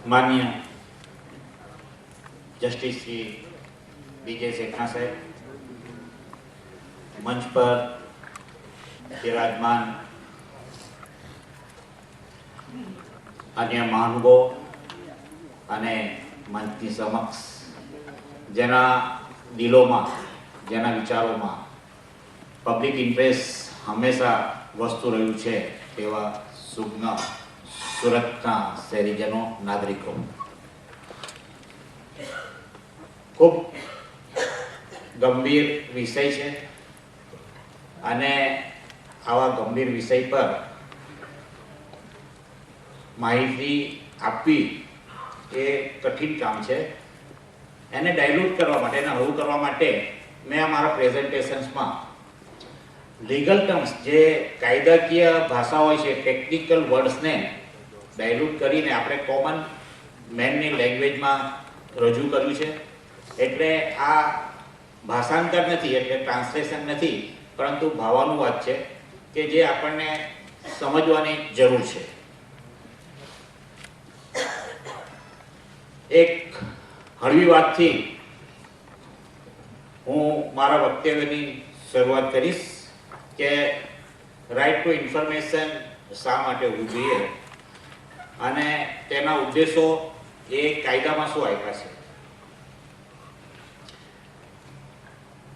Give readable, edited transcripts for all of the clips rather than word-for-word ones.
માન્ય જસ્ટિસ શ્રી બીજે શેખા સાહેબ, મંચ પર બિરાજમાન અન્ય મહાનુભાવો અને મંચની સમક્ષ જેના દિલોમાં, જેના વિચારોમાં પબ્લિક ઇન્ટરેસ્ટ હંમેશા વસ્તુ રહ્યું છે તેવા સુજ્ઞ સુરતના શહેરીજનો, નાગરિકો, ખૂબ ગંભીર વિષય છે અને આવા ગંભીર વિષય પર માહિતી આપવી એ કઠિન કામ છે. એને ડાયલ્યુટ કરવા માટે, એને હળવું કરવા માટે મેં અમારા પ્રેઝન્ટેશન્સમાં લીગલ ટર્મ્સ, જે કાયદાકીય ભાષા હોય છે, ટેકનિકલ વર્ડ્સને ડાયલ્યુટ કરીને આપણે કોમન મેનની લેંગ્વેજમાં રજૂ કર્યું છે. એટલે આ ભાષાંતર નથી, એટલે ટ્રાન્સલેશન નથી, પરંતુ ભાવાનુવાદ છે કે જે આપણને સમજવાની જરૂર છે. એક હળવી વાતથી હું મારા વક્તવ્યની શરૂઆત કરીશ કે રાઇટ ટુ ઇન્ફોર્મેશન શા માટે હોવું જોઈએ અને તેના ઉદ્દેશો એ કાયદામાં શું આપ્યા છે.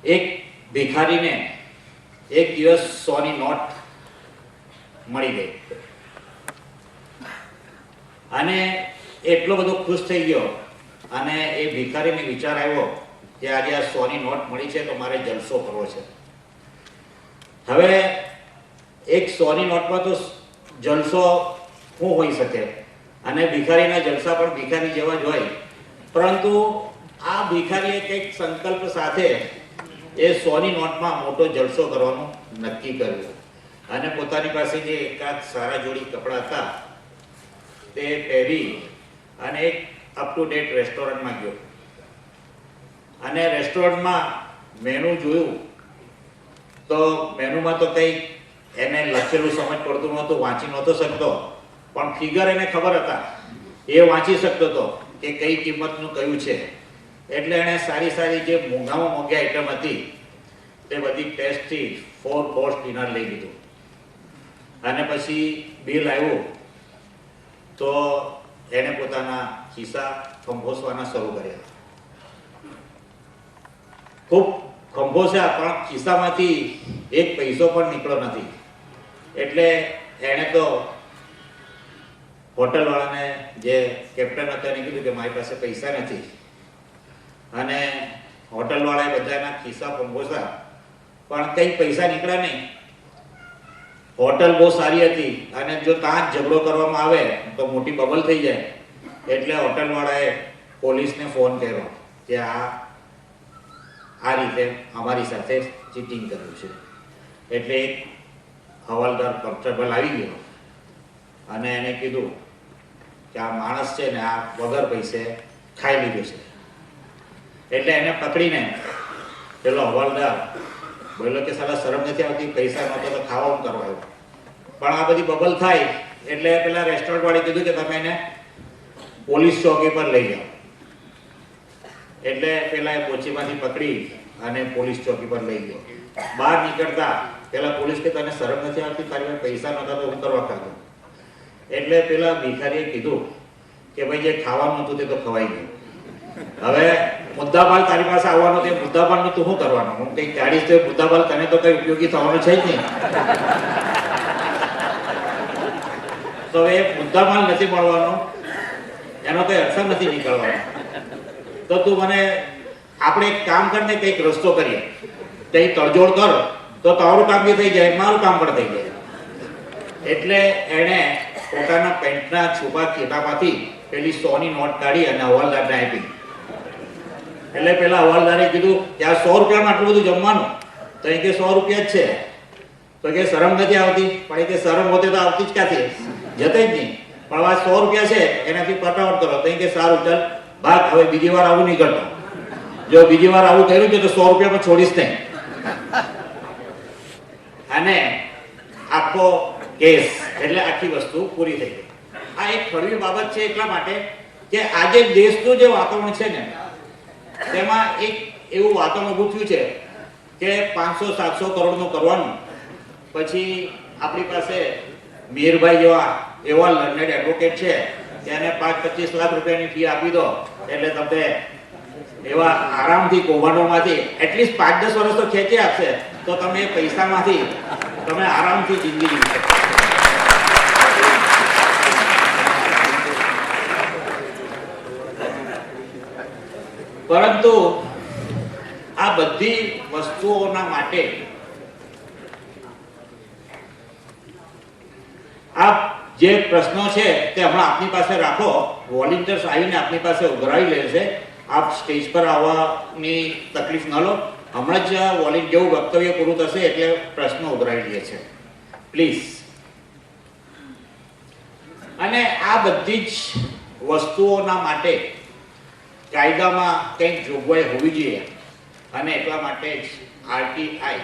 એક ભિખારીને એક દિવસ 100ની નોટ મળી ગઈ અને એટલો બધો ખુશ થઈ ગયો અને એ ભિખારીને વિચાર આવ્યો કે આજે આ 100ની નોટ મળી છે તો મારે જલસો કરવો છે. હવે એક 100ની નોટમાં તો જલસો શું હોઈ શકે અને ભિખારીના જલસા પણ ભિખારી જેવા જ હોય, પરંતુ આ ભિખારીએ કંઈક સંકલ્પ સાથે એ 100ની નોટમાં મોટો જલસો કરવાનું નક્કી કર્યું અને પોતાની પાસે જે એકાદ સારા જોડી કપડાં હતા તે પહેરી અને એક અપ ટુ ડેટ રેસ્ટોરન્ટમાં ગયો અને રેસ્ટોરન્ટમાં મેનુ જોયું તો મેનુમાં તો કંઈ એને લખેલું સમજ પડતું નહોતું, વાંચી નહોતો શકતો, પણ ફિગર એને ખબર હતા, એ વાંચી શકતો હતો કે કઈ કિંમતનું કયું છે. એટલે એણે સારી સારી જે મોંઘામાં મોંઘી આઈટમ હતી તે બધી ટેસ્ટથી 4 કોર્સ ડિનર લઈ લીધું અને પછી બિલ આવ્યું તો એણે પોતાના ખિસ્સા ખંભોસવાના શરૂ કર્યા. ખૂબ ખંભોસ્યા પણ ખિસ્સામાંથી એક પૈસો પણ નીકળ્યો નથી. એટલે એણે તો હોટલવાળાને, જે કેપ્ટન હતા, એને કીધું કે મારી પાસે પૈસા નથી અને હોટલવાળાએ બધાના ખિસ્સા ખંભોસ્યા પણ કંઈ પૈસા નીકળ્યા નહીં. હોટલ બહુ સારી હતી અને જો ત્યાં જ ઝઘડો કરવામાં આવે તો મોટી બબલ થઈ જાય. એટલે હોટલવાળાએ પોલીસને ફોન કર્યો કે આ રીતે અમારી સાથે ચીટિંગ કર્યું છે. એટલે એક હવાલદાર કોન્સ્ટેબલ આવી ગયો અને એને કીધું કે આ માણસ છે ને આ વગર પૈસે ખાઈ લીધું છે. એટલે એને પકડીને પેલો હવાલદાર બોલ્યો કે સાલા શરમ નથી આવતી, પૈસા નહોતો તો ખાવાનું કરવા આવ્યો. પણ આ બધી બબલ થાય એટલે પેલા રેસ્ટોરન્ટ વાળે કીધું કે તમે એને પોલીસ ચોકી પર લઈ જાઓ. એટલે પેલા એ પોચીમાંથી પકડી અને પોલીસ ચોકી પર લઈ ગયો. બહાર નીકળતા પેલા પોલીસ કે તને શરમ નથી આવતી, તારી પાસે પૈસા નહોતા તો હું કરવા ખાધું. એટલે પેલા ભિખારીએ કીધું કે ભાઈ જે ખાવાનું હતું તે તો ખવાઈ ગયું, હવે મુદ્દામાલ તારી પાસે આવવાનો, તે મુદ્દામાલનું તું શું કરવાનું? હું કંઈક કાઢીશ તો મુદ્દામાલ તને તો કઈ ઉપયોગી થવાનું છે જ નહીં. તો એ મુદ્દામાલ નથી મળવાનો, એનો કઈ અર્થ નથી નીકળવાનો. તો તું મને, આપણે એક કામ કરીને કંઈક રસ્તો કરીએ, કંઈક તડજોડ કર તો તારું કામ બી થઈ જાય, મારું કામ પણ થઈ જાય. એટલે એણે પોતાના પેન્ટના છુપા ખીચામાંથી પેલી 100ની નોટ કાઢી અને હવાલદારને આપી. એટલે પેલા હવાલદારે કીધું કે આ 100 રૂપિયામાં આટલું બધું જમવાનું? તો એ કે 100 રૂપિયા જ છે. તો કે શરમ નથી આવતી? પણ એ કે શરમ હોતે તો આવતી જ ક્યાંથી, જતે જ નહીં. પણ આ 100 રૂપિયા છે એનાથી પટાવટ કરો. તો એ કે સારું, ચાલ ભાગ, હવે બીજી વાર આવું નહીં કરતો. જો બીજી વાર આવું કર્યું છે તો 100 રૂપિયામાં છોડીશ નહીં. અને આખો કેસ, એટલે આખી વસ્તુ પૂરી થઈ ગઈ. આ એક હળવી બાબત છે એટલા માટે કે આજે દેશનું જે વાતાવરણ છે ને તેમાં એક એવું વાતાવરણ ઊભું થયું છે કે 500-700 કરોડનું કરવાનું, પછી આપણી પાસે મીરભાઈ એવા લર્નેડ એડવોકેટ છે તેને 5-25 લાખ રૂપિયાની ફી આપી દો એટલે તમને એવા આરામથી કૌભાંડોમાંથી એટલીસ્ટ 5-10 વર્ષ તો ખેંચી આપશે, તો તમે એ પૈસામાંથી તમે આરામથી જિંદગી જીવી શકો. પરંતુ આ બધી વસ્તુઓના માટે આ જે પ્રશ્નો છે તે હમણાં આપની પાસે રાખો, વોલેન્ટિયર્સ આવીને આપની પાસે ઉઘરાવી લેશે. આપ સ્ટેજ પર આવવાની તકલીફ ન લો, હમણાં જ વોલેન્ટિયર જેવું વક્તવ્ય પૂરું થશે એટલે પ્રશ્નો ઉઘરાવી લે છે, પ્લીઝ. અને આ બધી જ વસ્તુઓના માટે કાયદામાં કંઈક જોગવાઈ હોવી જોઈએ અને એટલા માટે જ આરટીઆઈ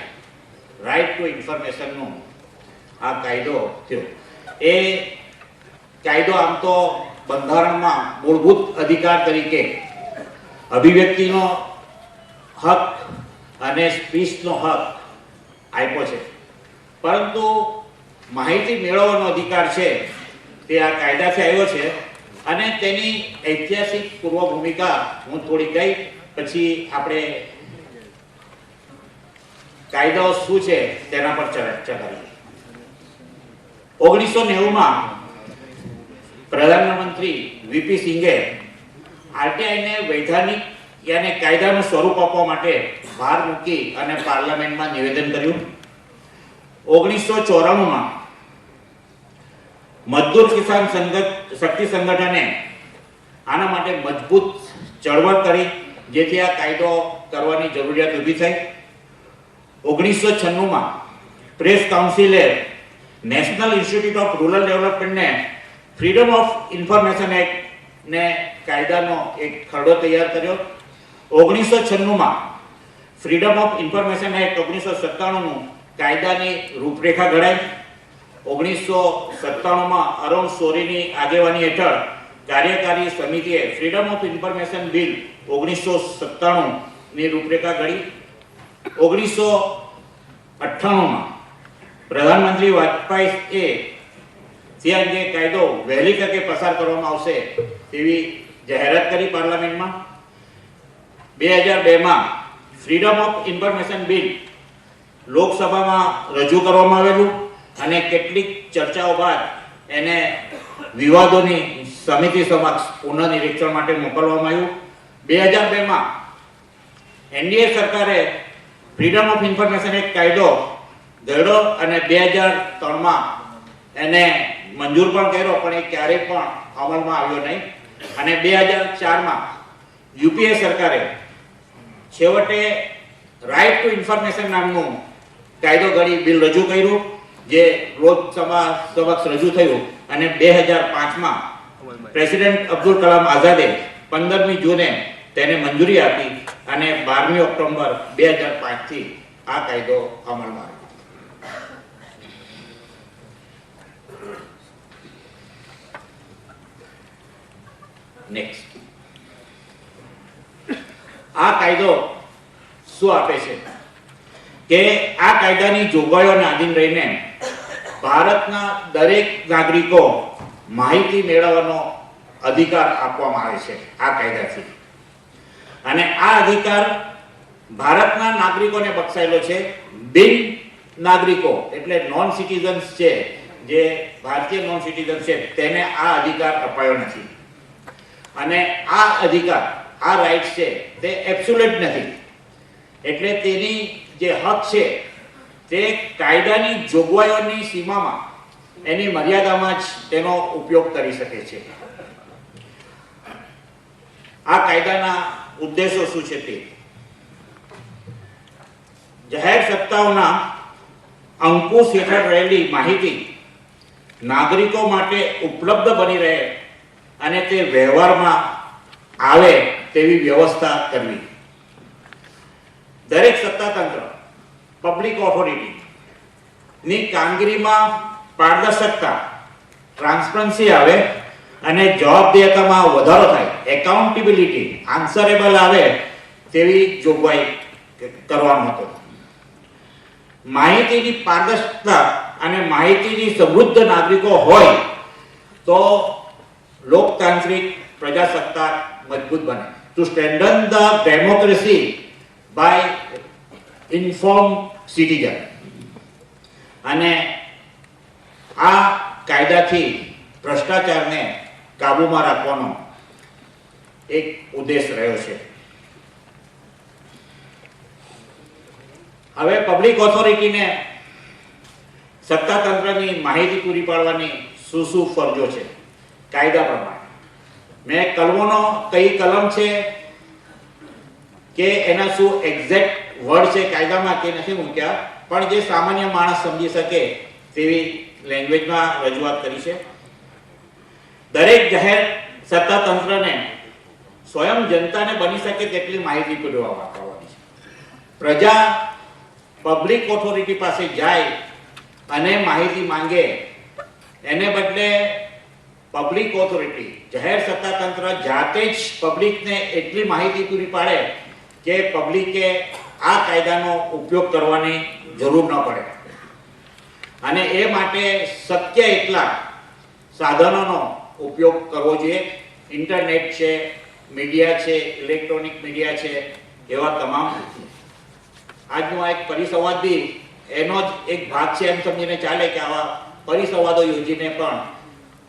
રાઇટ ટુ ઇન્ફોર્મેશનનો આ કાયદો થયો. એ કાયદો આમ તો બંધારણમાં મૂળભૂત અધિકાર તરીકે અભિવ્યક્તિનો હક અને સ્પીચનો હક આપ્યો છે, પરંતુ માહિતી મેળવવાનો અધિકાર છે તે આ કાયદાથી આવ્યો છે. અને તેની ઐતિહાસિક પૂર્વ ભૂમિકા હું થોડી કહી, પછી આપણે કાયદાઓ શું છે તેના પર ચર્ચા કરીએ. 1990માં પ્રધાનમંત્રી વીપી સિંઘે આરટીઆઈને વૈધાનિક યાને કાયદાનું સ્વરૂપ આપવા માટે ભાર મૂકી અને પાર્લામેન્ટમાં નિવેદન કર્યું. 1994માં મજદૂર કિસાન શક્તિ સંગઠને આના માટે મજબૂત ચળવળ કરી, જેથી આ કાયદો કરવાની જરૂરિયાત ઊભી થઈ. 1996માં પ્રેસ કાઉન્સિલે નેશનલ ઇન્સ્ટિટ્યૂટ ઓફ રૂરલ ડેવલપમેન્ટને ફ્રીડમ ઓફ ઇન્ફોર્મેશન એક્ટ ને કાયદાનો એક ખરડો તૈયાર કર્યો. 1996માં ફ્રીડમ ઓફ ઇન્ફોર્મેશન એક્ટ 1997નું કાયદાની રૂપરેખા ઘડાઈ. 1997માં અરુણ શોરીની આગેવાની હેઠળ કાર્યકારી સમિતિએ ફ્રીડમ ઓફ ઇન્ફોર્મેશન બિલ 1997ની રૂપરેખા ઘડી. 1998માં પ્રધાનમંત્રી વાજપેયીએ તે અંગે કાયદો વહેલી તકે પસાર કરવામાં આવશે તેવી જાહેરાત કરી પાર્લામેન્ટમાં. 2002માં ફ્રીડમ ઓફ ઇન્ફોર્મેશન બિલ લોકસભામાં રજૂ કરવામાં આવેલું અને કેટલીક ચર્ચાઓ બાદ એને વિવાદોની સમિતિ સમક્ષ પુનઃનિરીક્ષણ માટે મોકલવામાં આવ્યું. 2002માં એનડીએ સરકારે ફ્રીડમ ઓફ ઇન્ફોર્મેશન એક્ટ કાયદો ઘડ્યો અને 2003માં એને મંજૂર પણ કર્યો, પણ એ ક્યારેય પણ અમલમાં આવ્યો નહીં. અને 2004માં યુપીએ સરકારે છેવટે રાઇટ ટુ ઇન્ફોર્મેશન નામનું કાયદો ઘડી બિલ રજૂ કર્યું, જે લોકસભા સમક્ષ રજૂ થયું. અને 2005માં પ્રેસિડેન્ટ અબ્દુલ કલામ આઝાદે 15મી જૂને તેને મંજૂરી આપી અને 12મી ઓક્ટોબર 2005થી આ કાયદો અમલમાં આવ્યો. નેક્સ્ટ, આ કાયદો શું આપે છે કે આ કાયદાની જોગવાઈઓને આધીન રહીને ભારતના દરેક નાગરિકો માહિતી મેળવવાનો અધિકાર આપવામાં આવે છે આ કાયદાથી. અને આ અધિકાર ભારતના નાગરિકોને બક્ષાયેલો છે. બિન નાગરિકો એટલે નોન સિટીઝન્સ છે, જે ભારતીય નોન સિટીઝન છે, તેને આ અધિકાર અપાયો નથી. અને આ અધિકાર, આ રાઇટ્સ છે તે એબ્સોલ્યુટ નથી, એટલે તેની જે હક છે તે કાયદાની જોગવાઈઓની સીમામાં, એની મર્યાદામાં જ તેનો ઉપયોગ કરી શકે છે. આ કાયદાના ઉદ્દેશો શું છે તે જાહેર સત્તાઓના અંકુશ હેઠળ રહેલી માહિતી નાગરિકો માટે ઉપલબ્ધ બની રહે અને તે વ્યવહારમાં આવે તેવી વ્યવસ્થા કરવી. દરેક સત્તાતંત્ર, પબ્લિક ઓથોરિટી ની કામગીરીમાં પારદર્શકતા, ટ્રાન્સપરન્સી આવે અને જવાબદેહિતામાં વધારો થાય, એકાઉન્ટેબિલિટી, આન્સરેબલ આવે તેવી જોગવાઈ કરવાનો હતો. માહિતીની પારદર્શકતા અને માહિતીની સમૃદ્ધ નાગરિકો હોય તો લોકતાંત્રિક પ્રજાસત્તાક મજબૂત બને. To strengthen the democracy by inform citizen. અને આ કાયદાથી ભ્રષ્ટાચારને કાબૂમાં રાખવાનો એક ઉદ્દેશ રહ્યો છે. હવે પબ્લિક ઓથોરિટીને સત્તાતંત્રની માહિતી પૂરી પાડવાની શું ફરજો છે કાયદા પ્રમાણે. મેં કલમોનો કઈ કલમ છે કે એના શું એક્ઝેક્ટ વર્ડ છે કાયદામાં કે નથી મૂક્યા, પણ જે સામાન્ય માણસ સમજી શકે તેવી લેંગ્વેજમાં રજૂઆત કરી છે. દરેક જાહેર સત્તાતંત્રને સ્વયં જનતાને બની શકે તેટલી માહિતી પૂરવામાં આવવાની છે. પ્રજા પબ્લિક ઓથોરિટી પાસે જાય અને માહિતી માંગે એને બદલે પબ્લિક ઓથોરિટી જાહેર સત્તાતંત્ર જાતે જ પબ્લિકને એટલી માહિતી પૂરી પાડે કે પબ્લિકે આ કાયદાનો ઉપયોગ કરવાની જરૂર ન પડે. અને એ માટે શક્ય એટલા સાધનોનો ઉપયોગ કરવો જોઈએ. ઇન્ટરનેટ છે, મીડિયા છે, ઇલેક્ટ્રોનિક મીડિયા છે, એવા તમામ. આજનો આ એક પરિસંવાદ બી એનો જ એક ભાગ છે એમ સમજીને ચાલે કે આવા પરિસંવાદો યોજીને પણ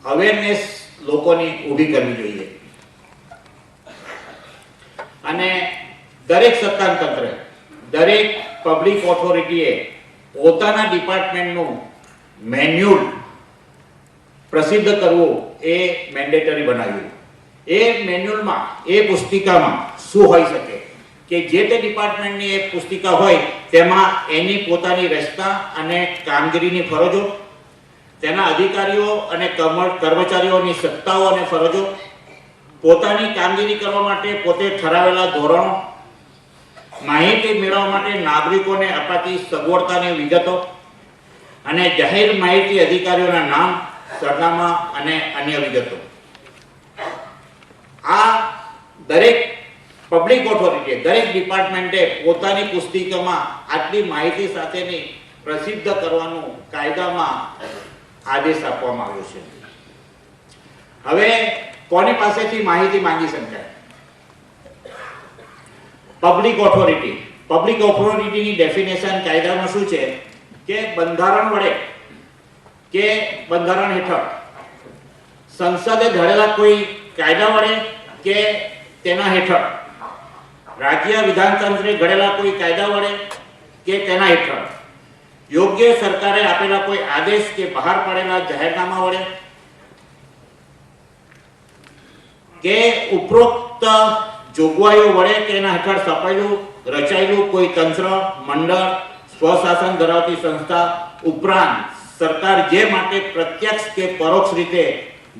અવેરનેસ લોકોની ઊભી કરવી જોઈએ. અને દરેક સત્તાતંત્ર, દરેક પબ્લિક ઓથોરિટીએ પોતાના ડિપાર્ટમેન્ટનું મેન્યુઅલ પ્રસિદ્ધ કરવું એ મેન્ડેટરી બનાવ્યું. એ મેન્યુઅલમાં, એ પુસ્તિકામાં શું હોઈ શકે કે જે તે ડિપાર્ટમેન્ટની એક પુસ્તિકા હોય તેમાં એની પોતાની રચના અને કામગીરીની ફરજો, તેના અધિકારીઓ અને કર્મચારીઓની સત્તાઓ અને ફરજો, પોતાની કામગીરી કરવા માટે પોતે ઠરાવેલા ધોરણો, માહિતી મેળવવા માટે નાગરિકોને અપાતી સગવડતાની વિગતો અને જાહેર માહિતી અધિકારીઓના નામ, સરનામા અને અન્ય વિગતો. આ દરેક પબ્લિક ઓથોરિટી, દરેક ડિપાર્ટમેન્ટે પોતાની પુસ્તિકામાં આટલી માહિતી સાથેની પ્રસિદ્ધ કરવાનું કાયદામાં આદેશ આપવામાં આવ્યો છે. હવે કોની પાસેથી માહિતી માંગી શકાય? Public authority. પબ્લિક ઓથોરિટીની ડેફિનેશન કાયદામાં શું છે કે બંધારણ વડે કે બંધારણ હેઠળ સંસદે ઘડેલા કોઈ કાયદા વડે કે તેના હેઠળ, રાજ્ય વિધાનતંત્રે ઘડેલા કોઈ કાયદા વડે કે તેના હેઠળ, યોગ્ય સરકારે આપેલા કોઈ આદેશ કે બહાર પાડેલા જાહેરનામા વડે કે ઉપરોક્ત જોગવાઈઓ વડે કે એના હેઠળ સ્થપાયેલું રચાયેલું કોઈ તંત્ર, મંડળ, સ્વશાસન ધરાવતી સંસ્થા ઉપરાંત સરકાર જે માટે પ્રત્યક્ષ કે પરોક્ષ રીતે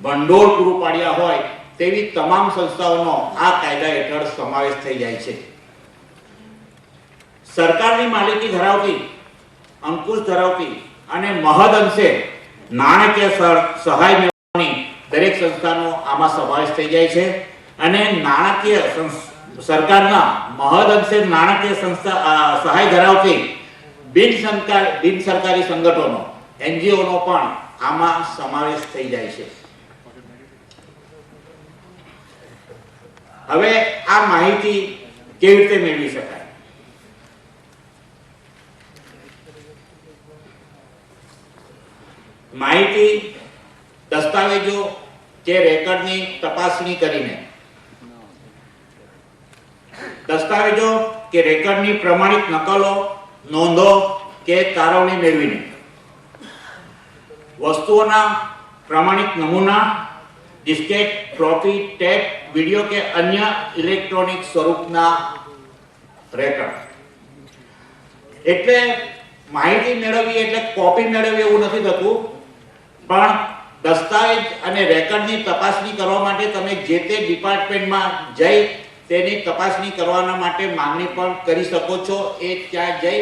ભંડોળ પૂરું પાડ્યા હોય તેવી તમામ સંસ્થાઓનો આ કાયદા હેઠળ સમાવેશ થઈ જાય છે. સરકારની માલિકી ધરાવતી, અંકુશ ધરાવતી અને મહદ અંશે નાણાકીય સહાય મેળવવાની દરેક સંસ્થાનો આમાં સમાવેશ થઈ જાય છે. અને નાણાકીય સરકારના મહદ અંશે નાણાકીય સંસ્થા સહાય ધરાવતી બિન સરકારી સંગઠનો, NGO નો પણ આમાં સમાવેશ થઈ જાય છે. હવે આ માહિતી કેવી રીતે મેળવી શકાય? માહિતી દસ્તાવેજો કે રેકર્ડની તપાસણી કરીને, દસ્તાવેજો કે રેકર્ડની પ્રમાણિત નકલો, નોંધો કે તારવણી મેળવીને, વસ્તુઓના પ્રમાણિત નમૂના, ડિસ્કેટ, ફ્લોપી, ટેપ, વિડિયો કે અન્ય ઇલેક્ટ્રોનિક સ્વરૂપના રેકર્ડ. એટલે માહિતી મેળવવી એટલે કોપી મેળવવી એવું નથી થતું, પણ દસ્તાવેજ અને રેકર્ડની તપાસણી કરવા માટે તમે જે તે ડિપાર્ટમેન્ટમાં જઈ તેની તપાસણી કરવાના માટે માંગણી પણ કરી શકો છો. એ ત્યાં જઈ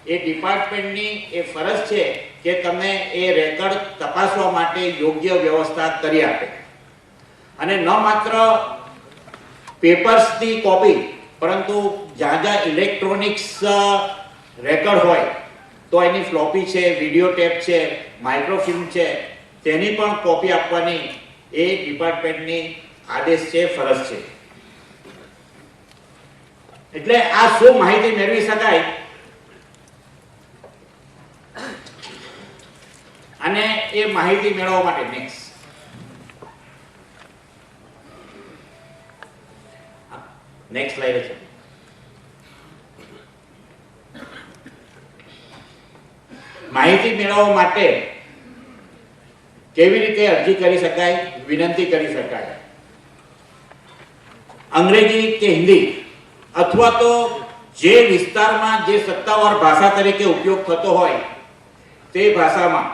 એ ડિપાર્ટમેન્ટની એ ફરજ છે કે તમે એ રેકર્ડ તપાસવા માટે યોગ્ય વ્યવસ્થા કરી આપે. અને ન માત્ર પેપર્સની કોપી, પરંતુ જ્યાં જ્યાં ઇલેક્ટ્રોનિક્સ રેકોર્ડ હોય તો એની ફ્લોપી છે, વિડીયો ટેપ છે, માઇક્રોફિલ્મ છે, તેની પણ કોપી આપવાની એ ડિપાર્ટમેન્ટની આદેશ છે, ફરજ છે. એટલે આ શું માહિતી મેળવી શકાય અને એ માહિતી મેળવવા માટે નેક્સ્ટ સ્લાઇડ છે. માહિતી મેળવવા માટે કેવી રીતે અરજી કરી શકાય, વિનંતી કરી શકાય? અંગ્રેજી કે હિન્દી અથવા તો જે વિસ્તારમાં જે સત્તાવાર ભાષા તરીકે ઉપયોગ થતો હોય તે ભાષામાં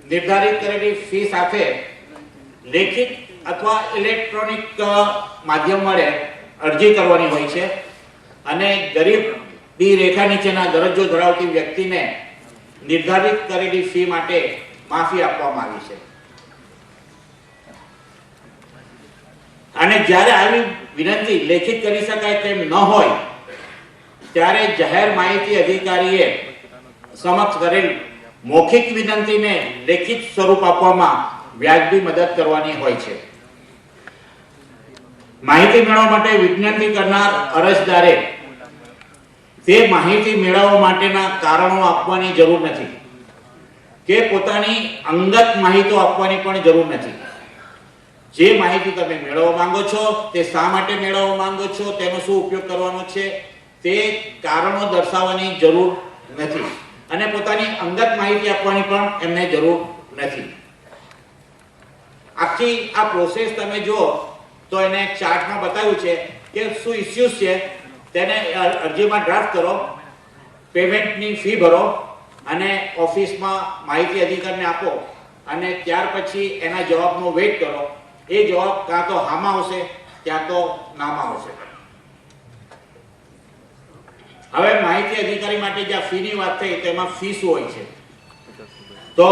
નિર્ધારિત કરેલી ફી સાથે લેખિત અથવા ઇલેક્ટ્રોનિક માધ્યમ વડે અરજી કરવાની હોય છે અને ગરીબી રેખા નીચેના દરજ્જો ધરાવતી વ્યક્તિને નિર્ધારિત કરેલી ફી માટે માફી આપવામાં આવી છે. અને જ્યારે આવી વિનંતી લેખિત કરી શકાય તેમ ન હોય ત્યારે જાહેર માહિતી અધિકારીએ સમક્ષ કરેલ મૌખિક વિનંતીને લેખિત સ્વરૂપ આપવામાં વ્યાજબી મદદ કરવાની હોય છે. માહિતી મેળવવા માટે વિનંતી કરનાર અરજદારે તે માહિતી મેળવવા માટેના કારણો આપવાની જરૂર નથી કે પોતાની અંગત માહિતી આપવાની પણ જરૂર નથી. જે માહિતી તમે મેળવવા માંગો છો તે શા માટે મેળવવા માંગો છો, તેનો શું ઉપયોગ કરવાનો છે, તે કારણો દર્શાવવાની જરૂર નથી અને પોતાની અંગત માહિતી આપવાની પણ એમને જરૂર નથી. આખી આ પ્રોસેસ તમે જુઓ તો એને ચાર્ટમાં બતાવ્યું છે કે શું ઇસ્યુઝ છે, તેને અરજીમાં ડ્રાફ્ટ કરો, પેમેન્ટની ફી ભરો અને ઓફિસમાં માહિતી અધિકારીને આપો અને ત્યાર પછી એના જવાબનો વેઇટ કરો. એ જવાબ કાં તો હામાં આવશે ક્યાં તો નામાં આવશે. હવે માહિતી અધિકારી માટે જે ફીની વાત થઈ તેમાં ફી શું હોય છે? તો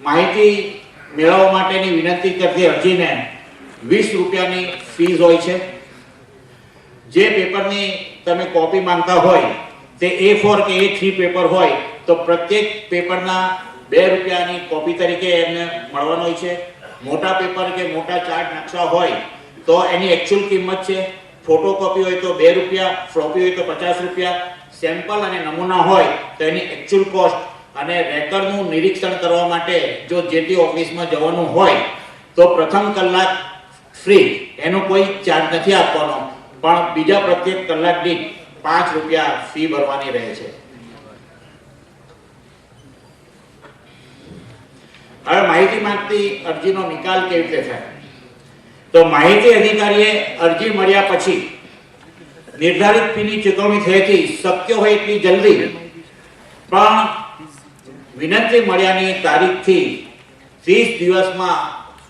માહિતી મેળવવા માટેની વિનંતી કરતી અરજીને 20 રૂપિયાની ફીસ હોય છે. જે પેપરની તમે કોપી માંગતા હોય તે A4 કે A3 પેપર હોય તો પ્રત્યેક પેપરના 2 રૂપિયાની કોપી તરીકે એમને મળવાનો હોય છે. મોટા પેપર કે મોટા ચાર્ટ નકશા હોય તો એની એકચ્યુઅલ કિંમત છે. ફોટોકોપી હોય તો 2 રૂપિયા, ફ્લોપી હોય તો 50 રૂપિયા, સેમ્પલ અને નમૂના હોય તો એની એકચ્યુઅલ કોસ્ટ અને રેકર્ડનું નિરીક્ષણ કરવા માટે જો જે તે ઓફિસમાં જવાનું હોય તો પ્રથમ કલાક ફ્રી, એનો કોઈ ચાર્જ નથી આપવાનો, પણ બીજા પ્રત્યેક કલાક દીઠ 5 રૂપિયા ફી ભરવાની રહે છે. હવે માહિતી માંગતી અરજીનો નિકાલ કેવી રીતે થાય? તો માહિતી અધિકારીએ અરજી મળ્યા પછી નિર્ધારિત ફીની ચૂકવણી થઈ હતી શક્ય હોય એટલી જલ્દી, પણ વિનંતી મળ્યાની તારીખથી 30 દિવસમાં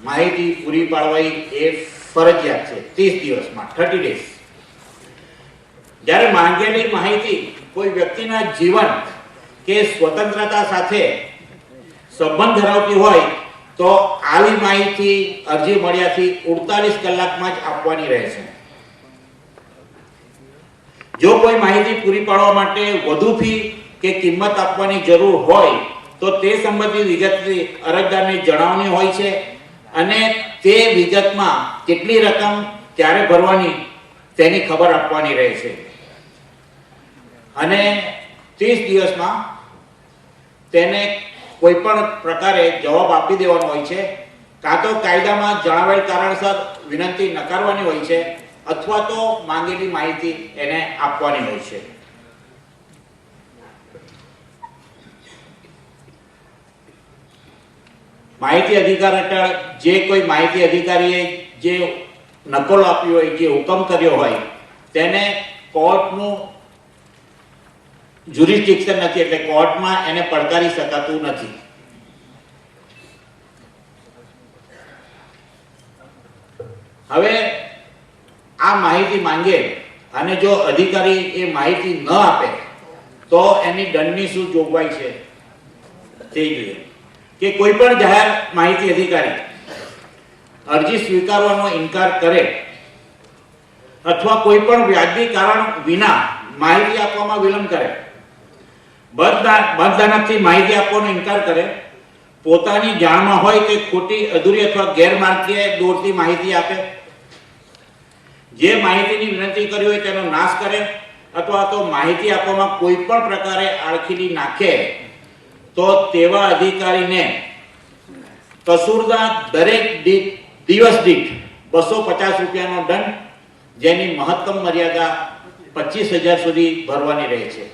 માહિતી પૂરી પાડવી એ ફરજિયાત છે. 30 દિવસમાં, 30 days. જ્યારે માંગેલી માહિતી કોઈ વ્યક્તિના જીવન કે સ્વતંત્રતા સાથે સંબંધ ધરાવતી હોય તો આવી માહિતી અરજી મળ્યાથી 48 કલાકમાં જ આપવાની રહે છે. જો કોઈ માહિતી પૂરી પાડવા માટે વધુ ફી કે કિંમત આપવાની જરૂર હોય તો તે સંબંધિત વિગતની અરજદારને જણાવવાની હોય છે અને તે વિગતમાં કેટલી રકમ ક્યારે ભરવાની તેની ખબર આપવાની રહે છે અને 30 દિવસમાં તેને કોઈ પણ પ્રકારે જવાબ આપી દેવાનો હોય છે. કાં તો કાયદામાં જણાવેલ કારણસર વિનંતી નકારવાની હોય છે અથવા તો માંગેલી માહિતી એને આપવાની હોય છે. માહિતી અધિકાર હેઠળ જે કોઈ માહિતી અધિકારીએ જે નકલ આપી હોય, જે હુકમ કર્યો હોય તેને કોર્ટનું જ્યુરિસ્ડિક્શન નથી, એટલે કોર્ટમાં એને પડકારી શકાતું નથી. હવે આ માહિતી માંગે અને જો અધિકારી એ માહિતી ન આપે તો એની દંડની શું જોગવાઈ છે તે જોઈએ. કે કોઈ પણ જાહેર માહિતી અધિકારી અરજી સ્વીકારવાનો ઇનકાર કરે અથવા કોઈ પણ વ્યાજબી કારણ વિના માહિતી આપવામાં વિલંબ કરે, બંધદાનથી માહિતી આપવાનો ઇનકાર કરે, પોતાની જાણમાં હોય કે ખોટી, અધૂરી અથવા ગેરમાર્ગે દોરતી માહિતી આપે, જે માહિતીની વિનંતી કરી હોય તેનો નાશ કરે અથવા તો માહિતી આપવામાં કોઈ પણ પ્રકારે આડખીલી નાખે, તો તેવા અધિકારીને કસૂરદાર દરેક દિવસ દીઠ 250 રૂપિયાનો દંડ, જેની મહત્તમ મર્યાદા 25,000 સુધી ભરવાની રહે છે.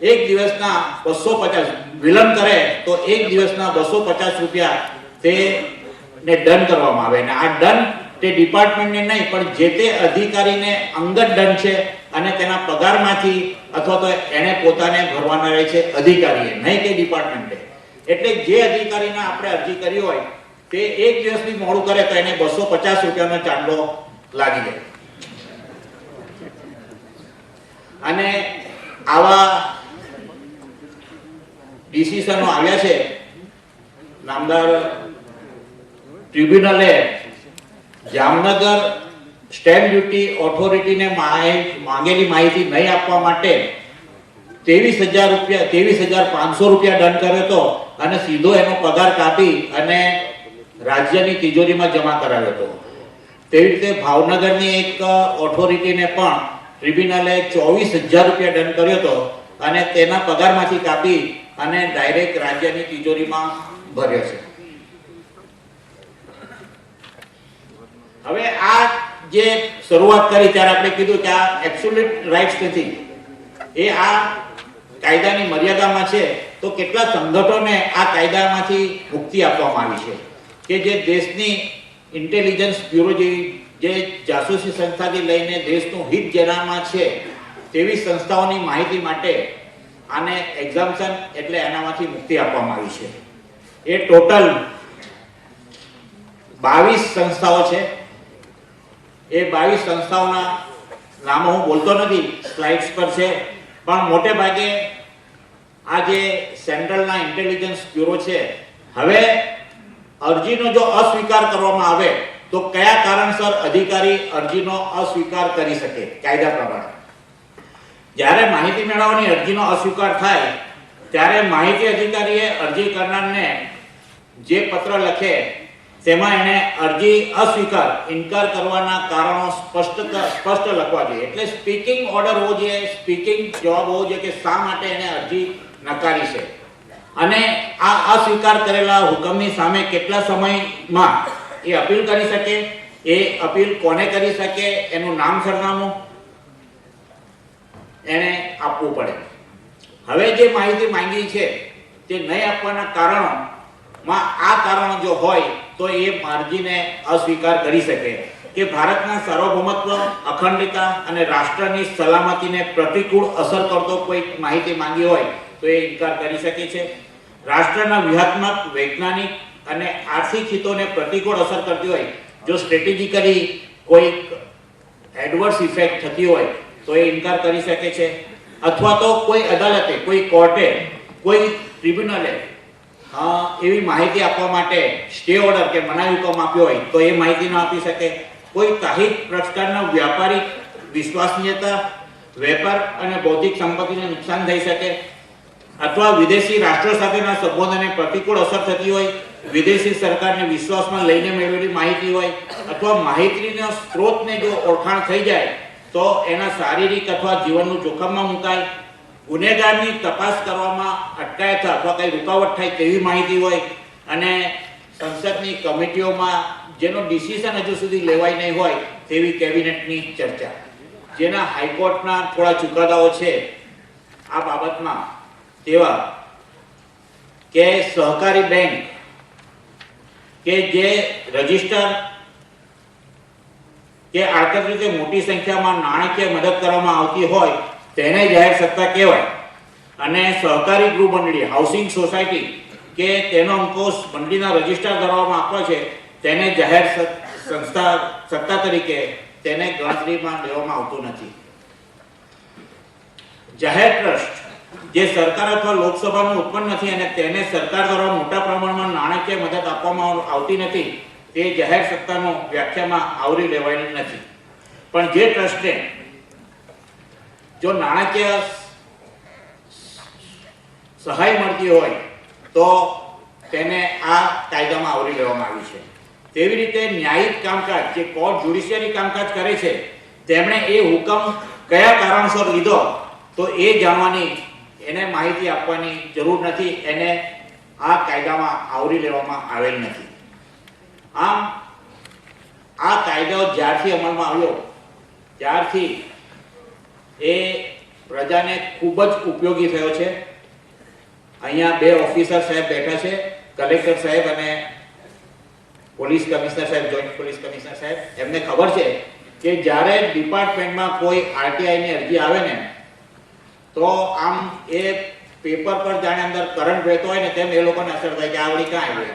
એક દિવસના 250 વિલંબ કરે તો એક દિવસના 250 રૂપિયા તેને દંડ કરવામાં આવે. અને આ દંડ તે ડિપાર્ટમેન્ટને નહીં પણ જે તે અધિકારીને અંગત દંડ છે અને તેના પગારમાંથી અથવા તો એને પોતાને ભરવાના રહે છે, અધિકારીએ, નહીં કે ડિપાર્ટમેન્ટે. એટલે જે અધિકારીને આપણે અરજી કરી હોય તે એક દિવસથી મોડું કરે તો એને 250 રૂપિયાનો ચાંદલો લાગી જાય. અને આવા ડિસિઝનો આવ્યા છે. નામદાર ટ્રિબ્યુનલે જામનગર સ્ટેમ્પ ડ્યુટી ઓથોરિટીને માંગેલી માહિતી નહીં આપવા માટે 23,500 રૂપિયા દંડ કર્યો હતો અને સીધો એનો પગાર કાપી અને રાજ્યની તિજોરીમાં જમા કરાવ્યો હતો. તેવી રીતે ભાવનગરની એક ઓથોરિટીને પણ ટ્રિબ્યુનલે 24,000 રૂપિયા દંડ કર્યો હતો અને તેના પગારમાંથી કાપી અને ડાયરેક્ટ રાજ્યની તિજોરીમાં ભર્યો છે. હવે આ જે શરૂઆત કરી ત્યારે આપણે કીધું કે આ એબ્સોલ્યુટ રાઇટ્સ નથી, એ આ કાયદાની મર્યાદામાં છે. તો કેટલા સંગઠનોને આ કાયદામાંથી મુક્તિ આપવામાં આવી છે કે જે દેશની ઇન્ટેલિજન્સ બ્યુરો જેવી, જે જાસૂસી સંસ્થાથી લઈને દેશનું હિત જેનામાં છે તેવી સંસ્થાઓની માહિતી માટે આને એક્ઝામ્પશન એટલે એનામાંથી મુક્તિ આપવામાં આવી છે. એ ટોટલ 22 સંસ્થાઓ છે. એ 22 સંસ્થાઓના નામો હું બોલતો નથી, સ્લાઇડ્સ પર છે, પણ મોટે ભાગે આ જે સેન્ટ્રલના ઇન્ટેલિજન્સ બ્યુરો છે, હવે અરજીનો જો અસ્વીકાર કરવામાં આવે તો કયા કારણસર અધિકારી અરજીનો અસ્વીકાર કરી શકે કાયદા પ્રમાણે. જ્યારે માહિતી મેળવવાની અરજીનો અસ્વીકાર થાય ત્યારે માહિતી અધિકારીએ અરજી કરનારને જે પત્ર લખે તેમાં એને અરજી અસ્વીકાર, ઇનકાર કરવાના કારણો સ્પષ્ટ લખવા જોઈએ. એટલે સ્પીકિંગ ઓર્ડર હોવો જોઈએ, સ્પીકિંગ જવાબ હોવો જોઈએ કે શા માટે એને અરજી નકારી છે અને આ અસ્વીકાર કરેલા હુકમની સામે કેટલા સમયમાં એ અપીલ કરી શકે, એ અપીલ કોને કરી શકે, એનું નામ, સરનામું એને આપવું પડે. હવે જે માહિતી માંગી છે તે નહીં આપવાના કારણોમાં આ કારણો જો હોય તો એ અરજીને અસ્વીકાર કરી શકે કે ભારતના સાર્વભૌમત્વ, અખંડિતતા અને રાષ્ટ્રની સલામતીને પ્રતિકૂળ અસર કરતો કોઈ માહિતી માંગી હોય તો એ ઇનકાર કરી શકે છે. રાષ્ટ્રના વ્યૂહાત્મક, વૈજ્ઞાનિક અને આર્થિક હિતોને પ્રતિકૂળ અસર કરતી હોય, જો સ્ટ્રેટેજિકલી કોઈ એડવર્સ ઇફેક્ટ થતી હોય તો એ ઇનકાર કરી શકે છે. અથવા તો કોઈ અદાલતે, કોઈ કોર્ટે, કોઈ ટ્રિબ્યુનલે એવી માહિતી આપવા માટે સ્ટે ઓર્ડર કે મનાઈ હુકમ આપ્યો હોય તો એ માહિતી ન આપી શકે. કોઈ કાહિક પ્રકારના વ્યાપારિક વિશ્વસનીયતા, વેપાર અને બૌદ્ધિક સંપત્તિને નુકસાન થઈ શકે. અથવા વિદેશી રાષ્ટ્રો સાથેના સંબંધોને પ્રતિકૂળ અસર થતી હોય, વિદેશી સરકારને વિશ્વાસમાં લઈને મેળવેલી માહિતી હોય, અથવા માહિતીના સ્ત્રોતને જો ઓળખાણ થઈ જાય તો એના શારીરિક અથવા જીવનનું જોખમમાં મુકાય, ગુનેગારની તપાસ કરવામાં અટકાયત અથવા કંઈ રૂકાવટ થાય તેવી માહિતી હોય, અને સંસદની કમિટીઓમાં જેનો ડિસિઝન હજુ સુધી લેવાય નહીં હોય તેવી કેબિનેટની ચર્ચા, જેના હાઈકોર્ટના થોડા ચુકાદાઓ છે આ બાબતમાં, તેવા કે સહકારી બેંક કે જે રજિસ્ટર કે આર્થિક રીતે મોટી સંખ્યામાં નાણાકીય મદદ કરવામાં આવતી હોય તેને જાહેર સત્તા કહેવાય. અને સહકારી ગૃહ મંડળી, હાઉસિંગ સોસાયટી કે તેનો અંકોશ મંડળીના રજિસ્ટર કરવામાં આપ્યો છે તેને જાહેર સત્તા તરીકે તેને ગણતરીમાં લેવામાં આવતું નથી. જાહેર ટ્રસ્ટ જે સરકાર અથવા લોકસભામાં ઉત્પન્ન નથી અને તેને સરકાર દ્વારા મોટા પ્રમાણમાં નાણાકીય મદદ આપવામાં આવતી નથી તે જાહેર સત્તાનો વ્યાખ્યામાં આવરી લેવાયેલ નથી. પણ જે ટ્રસ્ટને જો નાણાકીય સહાય મળતી હોય તો તેને આ કાયદામાં આવરી લેવામાં આવ્યું છે. તેવી રીતે ન્યાયિક કામકાજ જે કોર્ટ જ્યુડિશિયરી કામકાજ કરે છે તેમણે એ હુકમ કયા કારણસર લીધો તો એ જાણવાની એને માહિતી આપવાની જરૂર નથી. એને આ કાયદામાં આવરી લેવામાં આવેલ નથી. આમ આ કાયદો જ્યારથી અમલમાં આવ્યો ત્યારથી એ પ્રજાને ખૂબ જ ઉપયોગી થયો છે. અહીંયા બે ઓફિસર સાહેબ બેઠા છે, કલેક્ટર સાહેબ અને પોલીસ કમિશનર સાહેબ, જોઈન્ટ પોલીસ કમિશનર સાહેબ. એમને ખબર છે કે જ્યારે ડિપાર્ટમેન્ટમાં કોઈ આરટીઆઈની અરજી આવે ને તો આમ એ પેપર પર જાણે અંદર કરંટ વહેતો હોય ને તેમ એ લોકોને અસર થાય કે આ વળી ક્યાં આવી,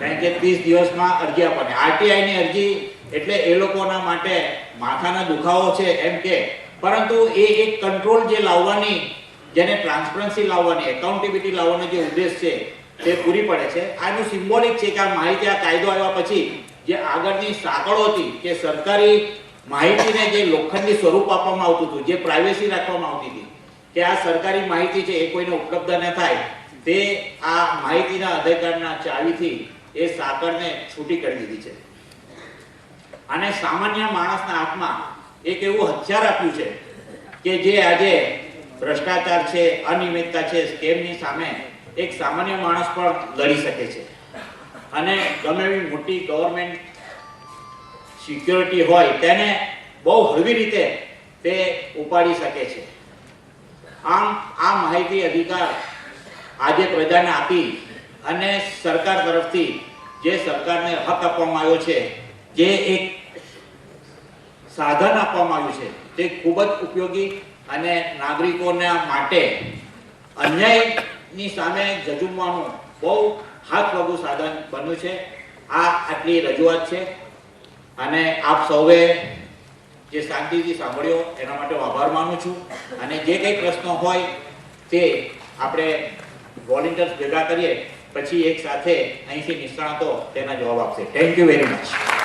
કારણ કે 30 દિવસમાં અરજી આપવાની. આરટીઆઈની અરજી એટલે એ લોકોના માટે માથાના દુખાવો છે એમ કે, પરંતુ એ એક કંટ્રોલ જે લાવવાની, જેને ટ્રાન્સપરન્સી લાવવાની, એકાઉન્ટેબિલિટી લાવવાનો જે ઉદ્દેશ છે તે પૂરી પડે છે. આનું સિમ્બોલિક છે કે આ માહિતી, આ કાયદો આવ્યા પછી જે આગળની સાંકળો હતી કે સરકારી માહિતીને જે લોખંડી સ્વરૂપ આપવામાં આવતું હતું, જે પ્રાઇવેસી રાખવામાં આવતી હતી કે આ સરકારી માહિતી છે એ કોઈને ઉપલબ્ધ ન થાય, તે આ માહિતીના અધિકારના ચાવીથી એ સાંકળને છૂટી કરી દીધી છે. અને સામાન્ય માણસના હાથમાં એક એવું હથિયાર આપ્યું છે કે જે આજે ભ્રષ્ટાચાર છે, અનિયમિતતા છે, સ્કેમની સામે એક સામાન્ય માણસ પણ લડી શકે છે. અને ગમે એવી મોટી ગવર્મેન્ટ સિક્યોરિટી હોય તેને બહુ હળવી રીતે તે ઉપાડી શકે છે. આમ આ માહિતી અધિકાર આજે પ્રજાને આપી અને સરકાર તરફથી જે સરકારને હક આપવામાં આવ્યો છે, જે એક સાધન આપવામાં આવ્યું છે, તે ખૂબ જ ઉપયોગી અને નાગરિકોના માટે અન્યાયની સામે ઝઝૂમવાનું બહુ હાથવગું સાધન બન્યું છે. આ આટલી રજૂઆત છે અને આપ સૌએ જે શાંતિથી સાંભળ્યો એના માટે આભાર માનું છું. અને જે કંઈ પ્રશ્નો હોય તે આપણે વોલેન્ટિયર્સ ભેગા કરીએ પછી એક સાથે અહીંથી નિષ્ણાતો તેના જવાબ આપશે. Thank you very much.